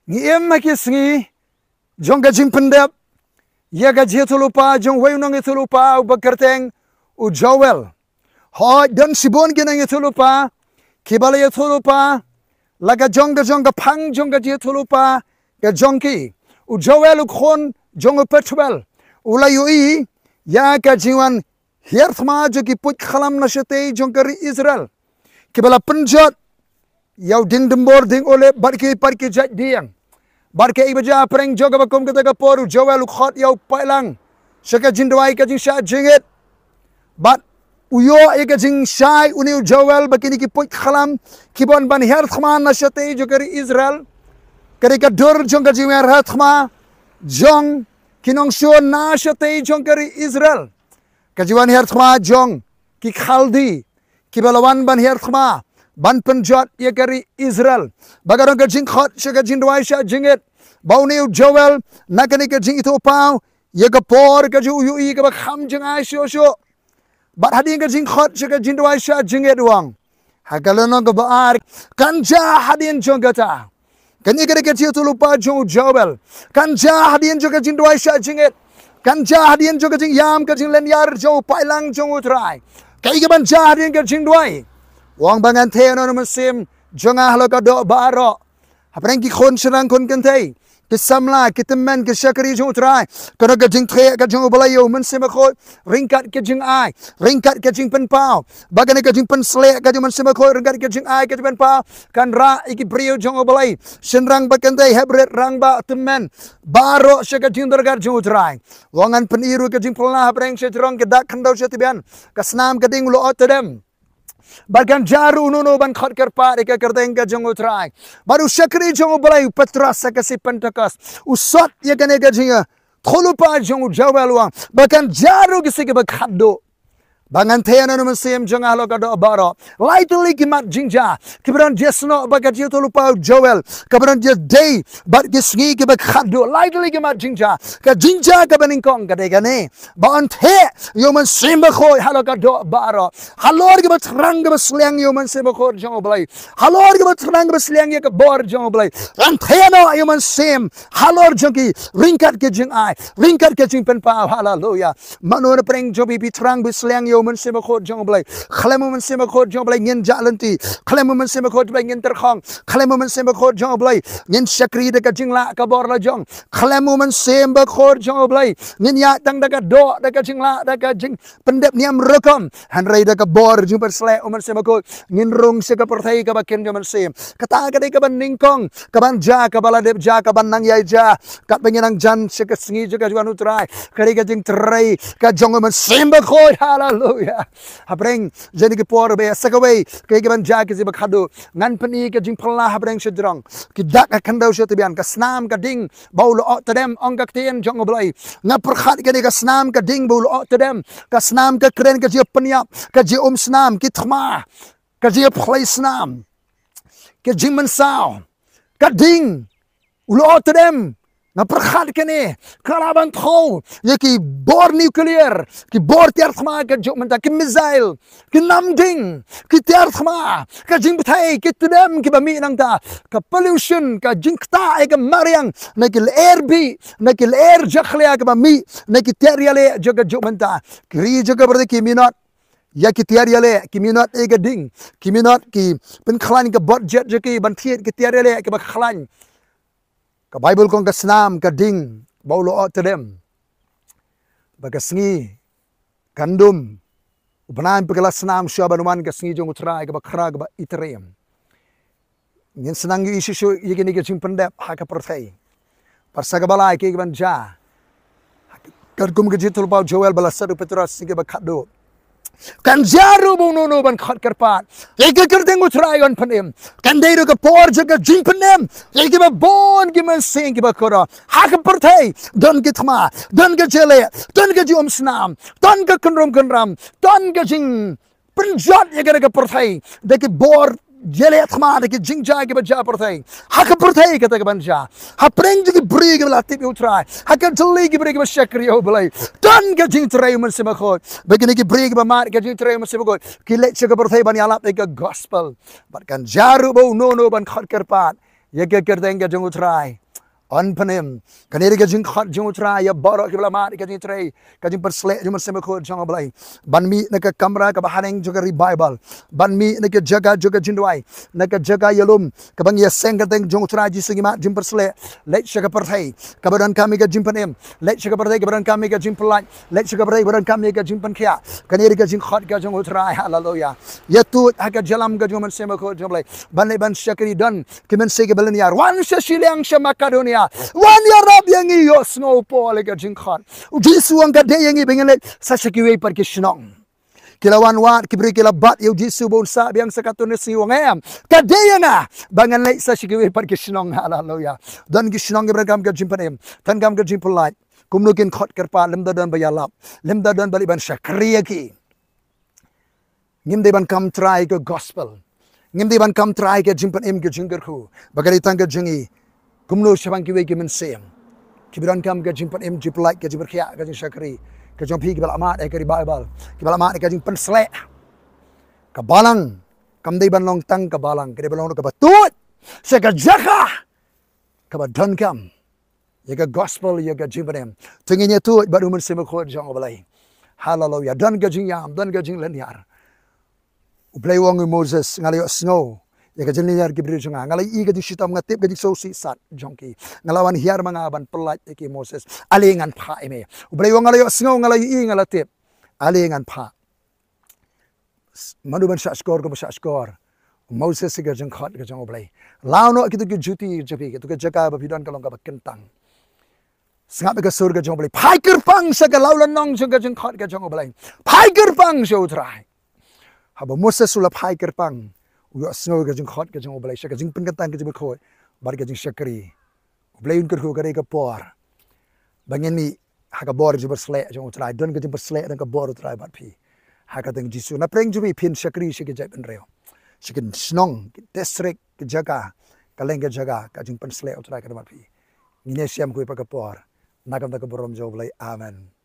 ngiem makisngi jong gajing pendap ya gaji tulupa jong wayunong itulupa ubakerteng u Joel ho dan sibon ginang itulupa kibala itulupa laga jong ga pang jong gaji tulupa ga jongki u Joel u khon jong petrol ulayui ya gajiwan hierthma jogi put khalam nashate jong kari Israel kibala penjot yau ding dembor ding ole barki jat diang barke ibaja preng joga bakom kata kaporu Joel khot yau pailang shaka jindwai ka jing sha jinget bat uyo ega jing shai uni Joel bakini ki put khalam kibon ban her thman nashate jogari Israel kari ka dur jong ka jing her thma jong kinong shon nashate jong kari Israel kajiwan her thma jong ki khaldi kibalawan ban her thma ban penjot ye kari Israel bagarong ka jing khot shaka jindwai sha jinget bauniu Joel nakani ka jing itu pau ye ka por ka ju yu ka kham jing ai sho bat hadin ka jing khot shaka jindwai sha jinget wang hagalono ka baar kanja hadin jongata kani kare ka chiu lupa jong Joel kanja hadin joka jindwai sha jinget kanja hadin joka jing yam ka jing len yar jo pailang jong utrai kai ka ban ja hadin ka jindwai wang bangan the no musim jonga halo ka do baro apreng ki khon serang kon kan thei ki samla ki temen ki shakri jong trai kana ka jing the ka jong balayo musim ko ringkat ki jing ai ringkat ki jing pen pau bagane ka jing pen sle ka jing musim ko ringkat ki jing ai ka pen pau kan ra iki brio jong balai senrang bakan thei hebret rang ba temen baro shaka jing dargar jong trai wangan peniru ka jing pulna apreng se jrong ke dak khandau se tiban ka snam ka ding lo otadem Barkan jaru nuno ban khot kerpa eka kerteng ka jong utrai baru shakri jong balai patras sakasi pentakas usot ye kane ka jinga tholupa jong Joel wang barkan jaru kisi ke khatduh bangan thena no musim jong halo ka do baro lightly ki mat jingjia kibran jesno baga ji tholupa Joel kabran je day bat ki sngi ke khatduh lightly ki mat jingjia ka baningkong ka de gane ban the yo man sim khoi halo ka do baro halor ke bat rang ke sleng yo man sim khoi jong balai halor ke bat rang ke sleng ye ka bor jong balai ran thena yo man sim halor jong ki ringkat ke jing ai ringkat ke jing pen pa hallelujah manor preng jo bi trang bi sleng yo man sema khot jong blai khalem man sema khot jong blai ngin jalanti khalem man sema khot blai ngin terkhong khalem man sema khot jong blai ngin shakri de ka jingla ka bor la jong khalem man sema khot jong blai ngin ya tang da ka do da ka jingla da ka jing pendep niam rekom han rai da ka bor jung per sle man sema khot ngin rong se ka perthai ka baken jo man sem kata ka de ka ban ningkong ka ban ja ka bala dep ja ka ban nang yai ja ka pengenang jan se ka sngi jo ka juan utrai kari ka jing trai ka jong man sema khot hallelujah habreng jeni ke por be sakawai ke ban ja ke zibak khadu ngan pani ke jing phalla habreng sedrong ki dak akan dau se tibian ka snam ka ding baul o tadem ong ka tien jong blai nga perkhat ke ka snam ka ding baul o tadem ka snam ka kren ka ji peniap ka ji snam ki thma ka ji phlai snam ke jing man sao ka ding ulo o tadem na perkhat kene kalaban tho ye ki bor nuclear ki bor tiar thma ka jo menta ki missile ki namding ki tiar thma ka jing bthai ki tudam ki bami nang ta ka pollution ka jing ta e ka mariang na ki air bi na ki air jakhlia ka bami na ki tiar yale jo ka jo menta kri jo ka berde ki minot ya ki tiar yale ki minot e ka ding ki minot ki pen khlan ka budget jo ki ban thiet ki tiar yale ki ba khlan ka Bible kong ka snam ka ding baulo o tedem baga sngi kandum upanan pagala snam shabanuman ka sngi jong utrai ka bakra ka itrem ngin snang yu isu yigini ka jimpendep ha ka perthai parsa ka balai ke ban ja kadgum ka jitul pau Joel bala sadu petras singe ba khatduh kan jaru bono no ban khat karpat ek kerteng utrai on panem kan deiru ka por jaga jing panem ek ba bon ki man sing ki ba kora ha ka perthai don ki thma don ka chele don ka jom snam don ka kanram don ka jing penjat ye ka perthai de ki bor jele thma de ki jingjia ki ba ja perthai ha ka perthai ka ta ban ja ha preng ji ki bri ki la tip utrai ha ka jali ki bri ki ba shakri ho blai don ka jing trai man se ma khot begini ki bri ki ba mar ka jing trai man se ma khot ki le che ka perthai ban ya la ka gospel bat kan jaru bo no ban khat karpat ya ke kerteng ke jung utrai on panem kaneri ke jing khat jung utrai ya baro ke lama ke jing trai ke jing persle jung sema ko jong blai ban mi na ke kamera ke bahaneng juga revival ban mi na ke jaga juga jindwai na ke jaga yalum ke bang ya seng kerteng jung utrai ji singima jing persle let shaka perthai kabadan kami ke jing panem let shaka perthai kabadan kami ke jing pelai let shaka perthai kabadan kami ke jing pankhia kaneri ke jing khat ke jung utrai haleluya ya tu haka jalam ke jung sema ko jong blai ban syakri dan kimen sege belaniar wan shiliang Makedonia wan ya rab yang iyo snow pole ke jingkhan jisu ang gade yang ibengele sa shakiwe par ke shnong kilawan wat kibri kilabat yu jisu bon sa biang sakatune si wangam gade yana bangan le sa shakiwe par ke shnong haleluya dan ke shnong ibrakam ke jimpanem tan kam ke jimpulai kumnukin khot kerpa lemda dan bayalap lemda dan baliban shakriya ki ngim de ban kam try ke gospel ngim de ban kam try ke jimpanem ke jingerku bagari tang ke jingi kumno shabang kiwe ki men sem kibiran kam ke jimpan em jiplai ke jiberkhia ke jing syakri ke jong pi ke bal amat ke bible ke bal amat ke jing pensle ke balang kam dei ban long tang ke balang ke balong ke batut se ke jaka ke badan kam ye ke gospel ye ke jimpan em tinginya tu baru men sem ko jong balai haleluya dan ke jing yam dan ke jing leniar uplay wong Moses ngalio snow ya ke jenliar ki bridge ngalai I ke sitam ngatip ke so si sat jongki ngalawan hiar mangaban pelat ki Moses alengan pha eme ublai wang ngalayo sngo ngalai I ngalatip alengan pha manu ban sa skor ko sa skor Moses ke jeng khat ke jong ublai launo ki tu ki juti japi ke tu ke jaka ba bidon kalong ka kentang sngap ke sur ke jong ublai phai kerpang sa ke laulan nong ke jeng khat ke jong ublai phai kerpang so trai haba Moses sula phai kerpang uyo snow ke jing khot ke jing oblai shaka jing penkatan ke jing khot bar ke jing syakri oblai un kerhu ke ke por bangen mi haka bor ju bersle jong utrai don ke jing bersle dan ke bor utrai bat pi haka teng jisu na preng ju mi pin syakri shike jai ben reo shike snong district ke jaga kaleng ke jaga ka jing pensle utrai ke bat pi ngine siam ku pa ke por nakam ta ke borom jo oblai amen.